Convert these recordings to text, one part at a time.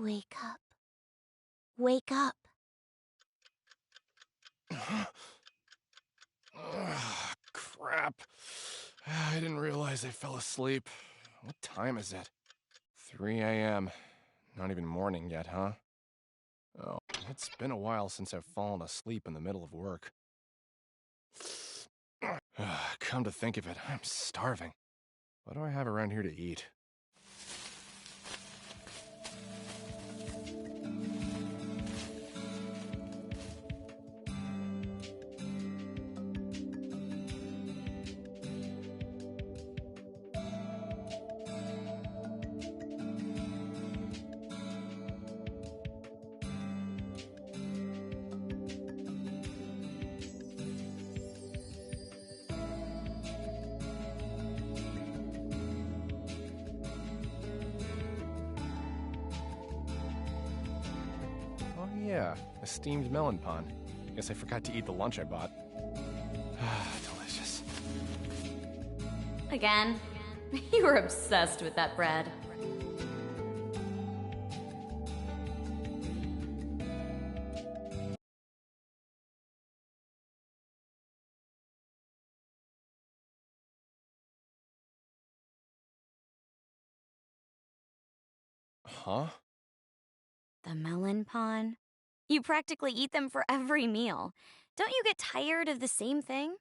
Wake up. Wake up. Crap. I didn't realize I fell asleep. What time is it? 3 a.m. Not even morning yet, huh? Oh, it's been a while since I've fallen asleep in the middle of work. Come to think of it, I'm starving. What do I have around here to eat? Oh yeah, a steamed melon pond. Guess I forgot to eat the lunch I bought. Delicious. Again? You were obsessed with that bread. Huh? The melon pond? You practically eat them for every meal. Don't you get tired of the same thing?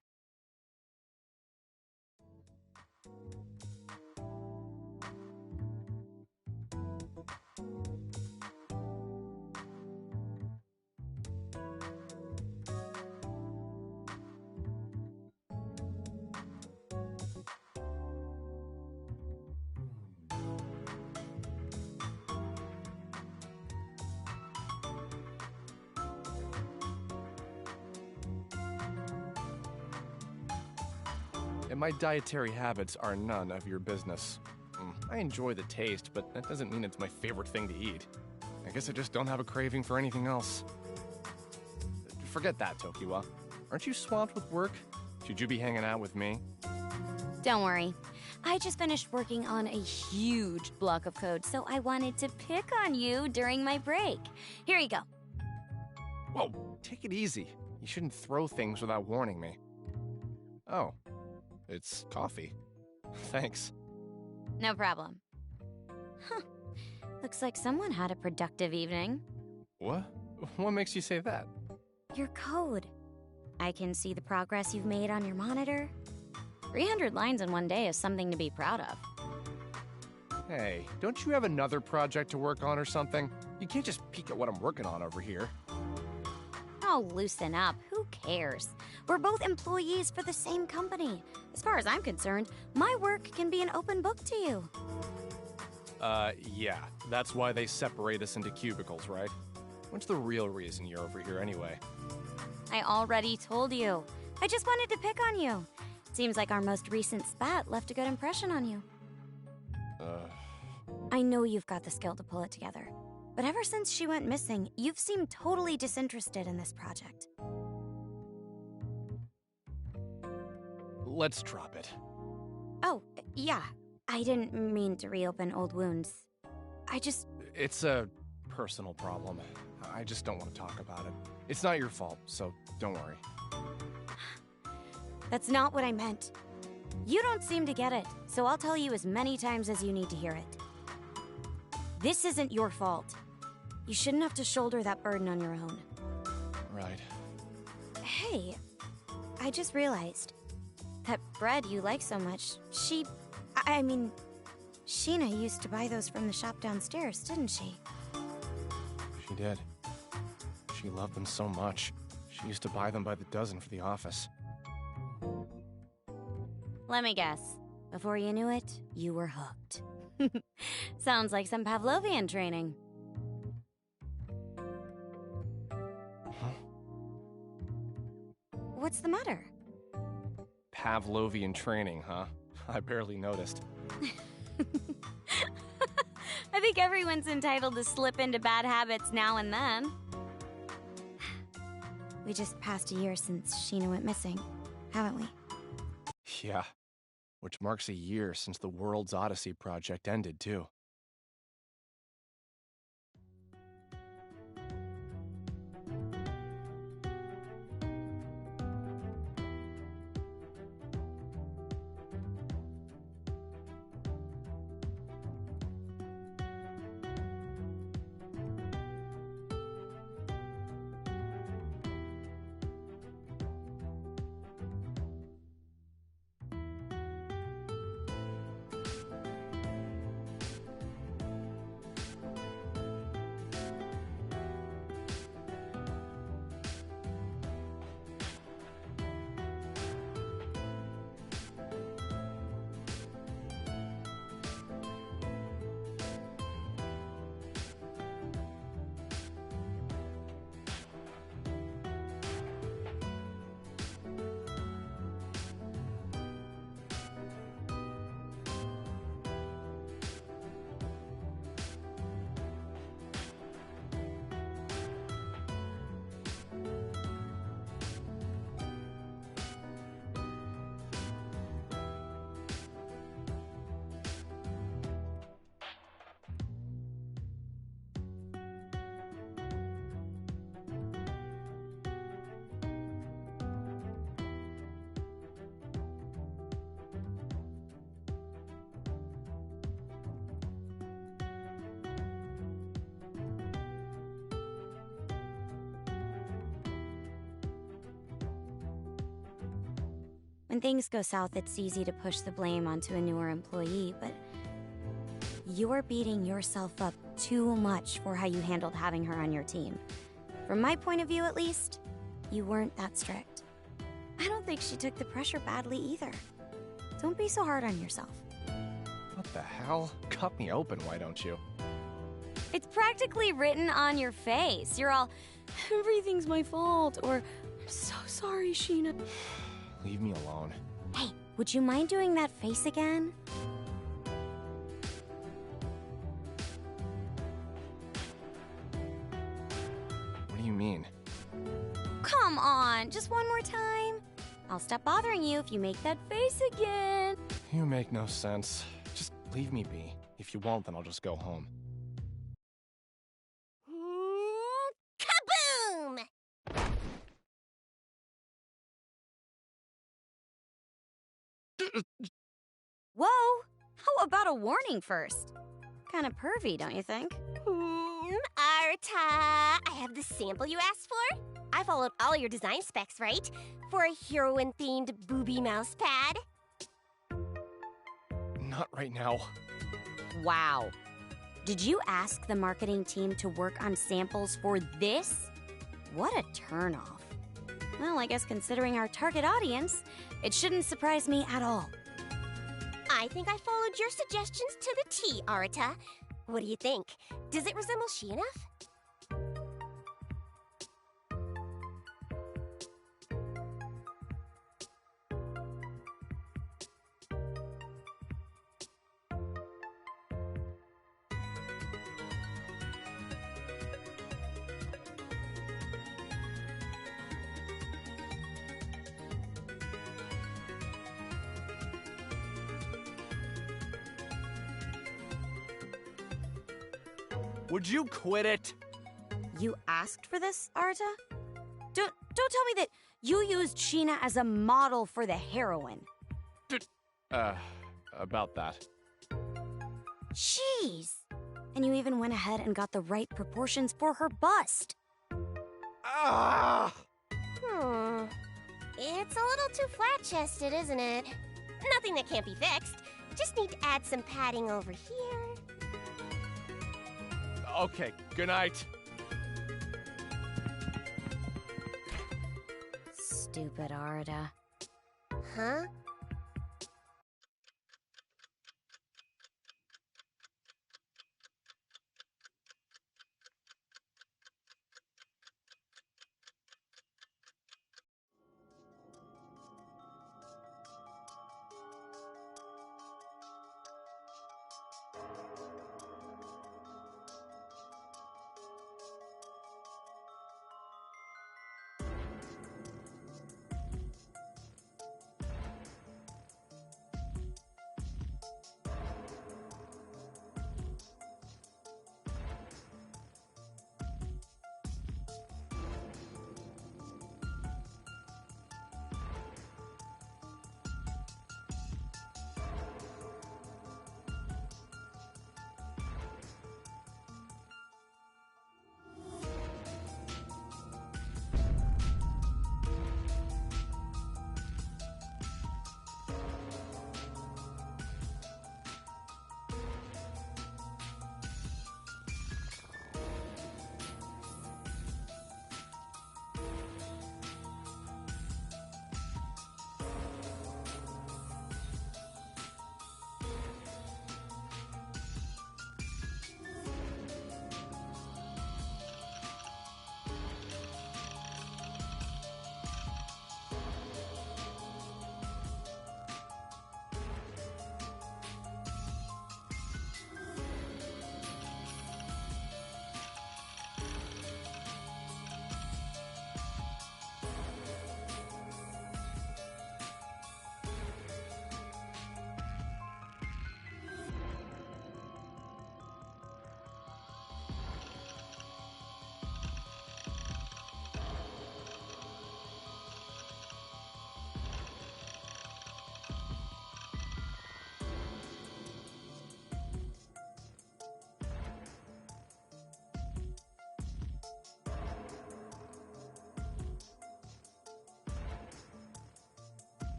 And my dietary habits are none of your business. I enjoy the taste, but that doesn't mean it's my favorite thing to eat. I guess I just don't have a craving for anything else. Forget that, Tokiwa. Aren't you swamped with work? Should you be hanging out with me? Don't worry. I just finished working on a huge block of code, so I wanted to pick on you during my break. Here you go. Whoa, take it easy. You shouldn't throw things without warning me. Oh, it's coffee. Thanks. No problem. Huh. Looks like someone had a productive evening. What? What makes you say that? Your code. I can see the progress you've made on your monitor. 300 lines in one day is something to be proud of. Hey, don't you have another project to work on or something? You can't just peek at what I'm working on over here. Oh, loosen up. Who cares? We're both employees for the same company. As far as I'm concerned, my work can be an open book to you. Yeah. That's why they separate us into cubicles, right? What's the real reason you're over here anyway? I already told you. I just wanted to pick on you. Seems like our most recent spat left a good impression on you. I know you've got the skill to pull it together. But ever since she went missing, you've seemed totally disinterested in this project. Let's drop it. Oh, yeah. I didn't mean to reopen old wounds. It's a personal problem. I just don't want to talk about it. It's not your fault, so don't worry. That's not what I meant. You don't seem to get it, so I'll tell you as many times as you need to hear it. This isn't your fault. You shouldn't have to shoulder that burden on your own. Right. Hey, I just realized that bread you like so much, Sheena used to buy those from the shop downstairs, didn't she? She did. She loved them so much. She used to buy them by the dozen for the office. Let me guess. Before you knew it, you were hooked. Sounds like some Pavlovian training. Huh? What's the matter? Pavlovian training, huh? I barely noticed. I think everyone's entitled to slip into bad habits now and then. We just passed a year since Sheena went missing, haven't we? Yeah. Which marks a year since the World's Odyssey project ended, too. When things go south, it's easy to push the blame onto a newer employee, but you're beating yourself up too much for how you handled having her on your team. From my point of view, at least, you weren't that strict. I don't think she took the pressure badly either. Don't be so hard on yourself. What the hell? Cut me open, why don't you? It's practically written on your face. You're all, everything's my fault, or, I'm so sorry, Sheena. Leave me alone. Hey, would you mind doing that face again? What do you mean? Come on, just one more time. I'll stop bothering you if you make that face again. You make no sense. Just leave me be. If you won't, then I'll just go home. Kaboom! Whoa! How about a warning first? Kinda pervy, don't you think? Arta, I have the sample you asked for. I followed all your design specs, right? For a heroine-themed booby mouse pad. Not right now. Wow. Did you ask the marketing team to work on samples for this? What a turnoff. Well, I guess considering our target audience, it shouldn't surprise me at all. I think I followed your suggestions to the T, Arta. What do you think? Does it resemble she enough? Would you quit it? You asked for this, Arta? Don't tell me that you used Sheena as a model for the heroine. About that. Jeez. And you even went ahead and got the right proportions for her bust. Ah! It's a little too flat-chested, isn't it? Nothing that can't be fixed. Just need to add some padding over here. Okay, good night. Stupid Arta. Huh?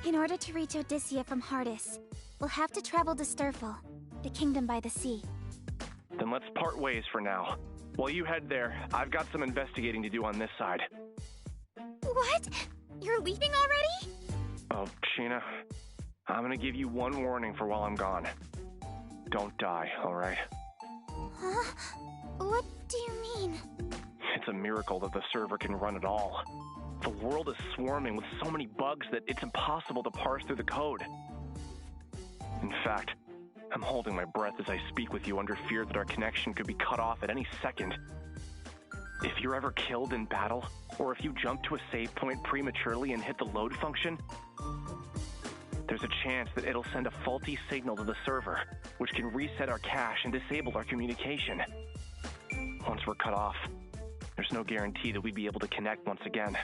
In order to reach Odysseia from Hardis, we'll have to travel to Sturful, the kingdom by the sea. Then let's part ways for now. While you head there, I've got some investigating to do on this side. What? You're leaving already? Oh, Sheena, I'm gonna give you one warning for while I'm gone. Don't die, alright? Huh? What do you mean? It's a miracle that the server can run at all. The world is swarming with so many bugs that it's impossible to parse through the code. In fact, I'm holding my breath as I speak with you under fear that our connection could be cut off at any second. If you're ever killed in battle, or if you jump to a save point prematurely and hit the load function, there's a chance that it'll send a faulty signal to the server, which can reset our cache and disable our communication. Once we're cut off, there's no guarantee that we'd be able to connect once again.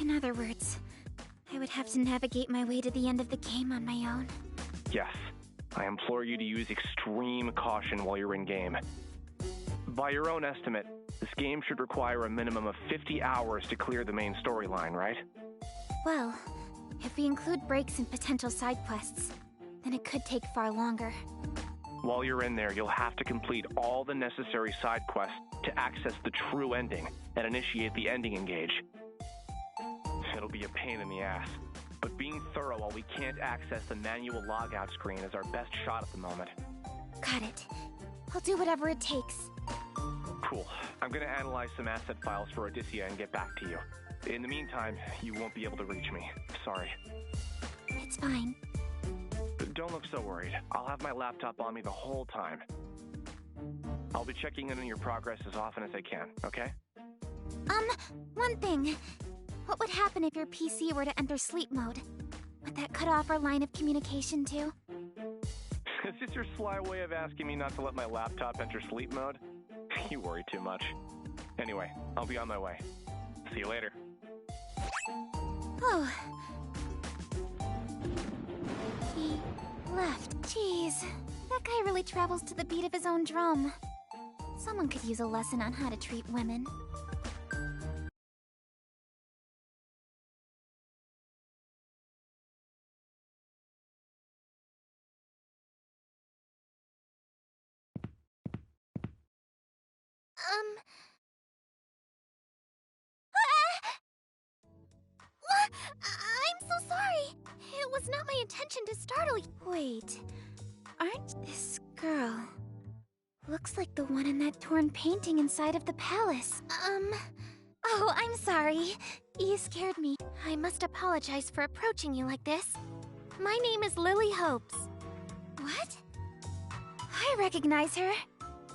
In other words, I would have to navigate my way to the end of the game on my own. Yes, I implore you to use extreme caution while you're in-game. By your own estimate, this game should require a minimum of 50 hours to clear the main storyline, right? Well, if we include breaks and potential side quests, then it could take far longer. While you're in there, you'll have to complete all the necessary side quests to access the true ending and initiate the ending engage. It'll be a pain in the ass, but being thorough while we can't access the manual logout screen is our best shot at the moment. Got it. I'll do whatever it takes. Cool. I'm gonna analyze some asset files for Odysseia and get back to you. In the meantime, you won't be able to reach me. Sorry. It's fine. Don't look so worried. I'll have my laptop on me the whole time. I'll be checking in on your progress as often as I can, okay? One thing. What would happen if your PC were to enter sleep mode? Would that cut off our line of communication too? Is this your sly way of asking me not to let my laptop enter sleep mode? You worry too much. Anyway, I'll be on my way. See you later. Oh. He left. Jeez. That guy really travels to the beat of his own drum. Someone could use a lesson on how to treat women. I'm so sorry. It was not my intention to startle you. Wait, aren't this girl? Looks like the one in that torn painting inside of the palace. Oh, I'm sorry. You scared me. I must apologize for approaching you like this. My name is Lily Hopes. What? I recognize her.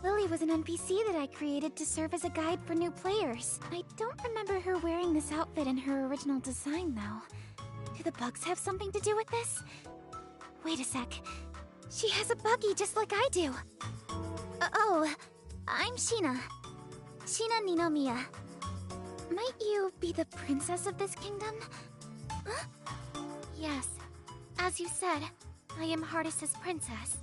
Lily was an NPC that I created to serve as a guide for new players. I don't remember her wearing this outfit in her original design, though. Do the bugs have something to do with this? Wait a sec. She has a buggy just like I do. Oh, I'm Sheena. Sheena Ninomiya. Might you be the princess of this kingdom? Huh? Yes. As you said, I am Hardis' princess.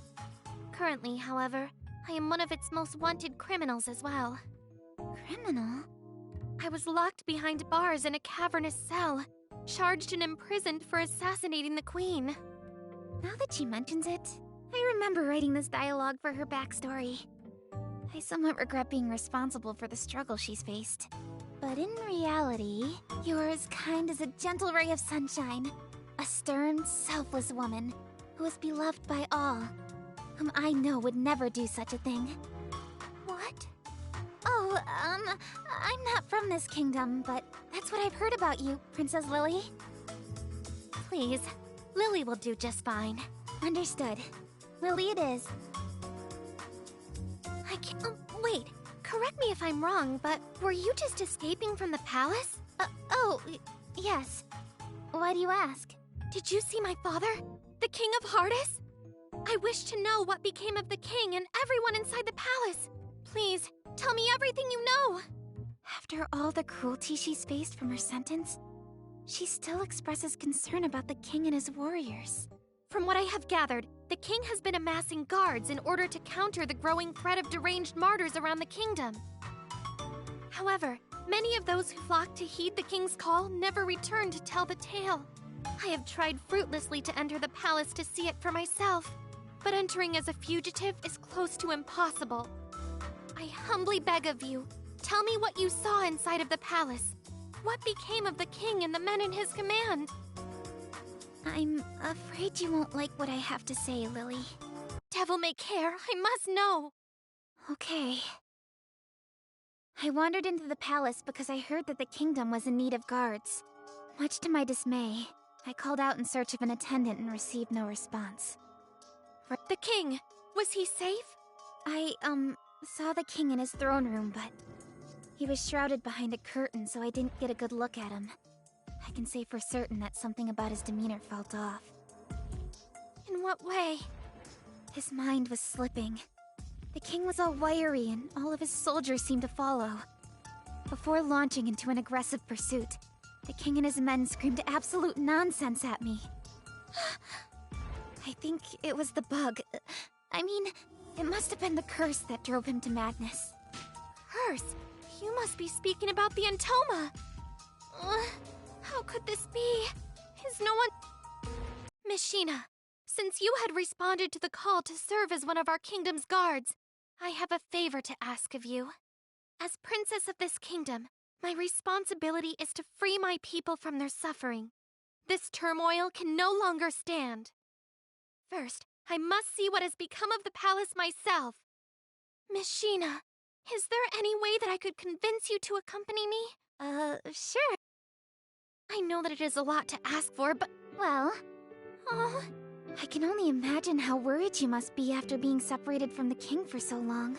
Currently, however, I am one of its most wanted criminals as well. Criminal? I was locked behind bars in a cavernous cell, charged and imprisoned for assassinating the queen. Now that she mentions it, I remember writing this dialogue for her backstory. I somewhat regret being responsible for the struggle she's faced. But in reality, you're as kind as a gentle ray of sunshine. A stern, selfless woman who is beloved by all, whom I know would never do such a thing. What? Oh, I'm not from this kingdom, but that's what I've heard about you, Princess Lily. Please, Lily will do just fine. Understood. Lily it is. I can't... wait, correct me if I'm wrong, but were you just escaping from the palace? Yes. Why do you ask? Did you see my father? The King of Hardis? I wish to know what became of the king and everyone inside the palace. Please, tell me everything you know. After all the cruelty she's faced from her sentence, she still expresses concern about the king and his warriors. From what I have gathered, the king has been amassing guards in order to counter the growing threat of deranged martyrs around the kingdom. However, Many of those who flocked to heed the king's call never returned to tell the tale. I have tried fruitlessly to enter the palace to see it for myself, but entering as a fugitive is close to impossible. I humbly beg of you, tell me what you saw inside of the palace. What became of the king and the men in his command? I'm afraid you won't like what I have to say, Lily. Devil may care, I must know. Okay. I wandered into the palace because I heard that the kingdom was in need of guards. Much to my dismay, I called out in search of an attendant and received no response. The king, was he safe? I, saw the king in his throne room, but he was shrouded behind a curtain, so I didn't get a good look at him. I can say for certain that something about his demeanor felt off. In what way? His mind was slipping. The king was all wiry, and all of his soldiers seemed to follow. Before launching into an aggressive pursuit, the king and his men screamed absolute nonsense at me. I think it was the bug. I mean, it must have been the curse that drove him to madness. Curse? You must be speaking about the Entoma! How could this be? Is no one... Mishina, since you had responded to the call to serve as one of our kingdom's guards, I have a favor to ask of you. As princess of this kingdom, my responsibility is to free my people from their suffering. This turmoil can no longer stand. First, I must see what has become of the palace myself. Mishina, is there any way that I could convince you to accompany me? Sure. I know that it is a lot to ask for, but... Well... Oh... I can only imagine how worried you must be after being separated from the king for so long.